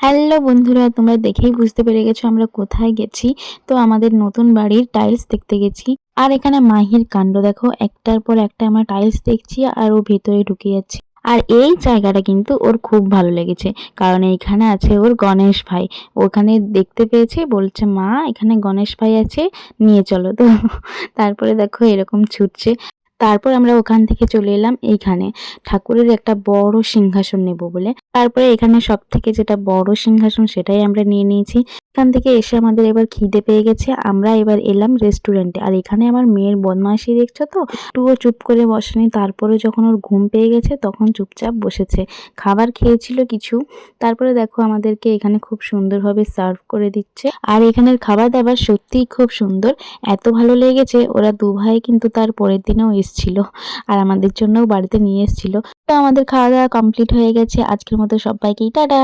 Hello বন্ধুরা, তোমরা দেখেই বুঝতে পেরে গেছো আমরা কোথায় গেছি। তো আমাদের নতুন বাড়ির টাইলস দেখতে গেছি। আর এখানে মাহির কাণ্ড দেখো, একটার পর একটা আমরা টাইলস দেখছি আর ও ভেতরে ঢুকে যাচ্ছে। আর এই জায়গাটা কিন্তু ওর খুব ভালো লেগেছে, কারণ এইখানে আছে ওর গণেশ ভাই। ওখানে দেখতে পেয়েছে, বলছে মা এখানে গণেশ ভাই আছে, নিয়ে চলো। তো তারপরে দেখো এরকম ছুটছে। তারপর আমরা ওখান থেকে চলে এলাম এইখানে ঠাকুরের একটা বড় সিংহাসন নেব বলে। তারপরে এখানে সব থেকে যেটা বড় সিংহাসন সেটাই আমরা নিয়ে নিয়েছি। এখান থেকে এসে আমাদের এবার খিদে পেয়ে গেছে, আমরা এবার এলাম রেস্টুরেন্টে। আর এখানে আমার মেয়ের বদমাইশি দেখছো তো, একটুও চুপ করে বসেনি। তারপরে যখন ওর ঘুম পেয়ে গেছে তখন চুপচাপ বসেছে, খাবার খেয়েছিল কিছু। তারপরে দেখো আমাদেরকে এখানে খুব সুন্দরভাবে সার্ভ করে দিচ্ছে। আর এখানের খাবার দাবার সত্যিই খুব সুন্দর, এত ভালো লেগেছে। ওরা দু ভাই কিন্তু তার পরের দিনেও এসছিল আর আমাদের জন্যও বাড়িতে নিয়ে এসছিল। তো আমাদের খাওয়া দাওয়া কমপ্লিট হয়ে গেছে। আজকের মতো সবাইকেই টাটা।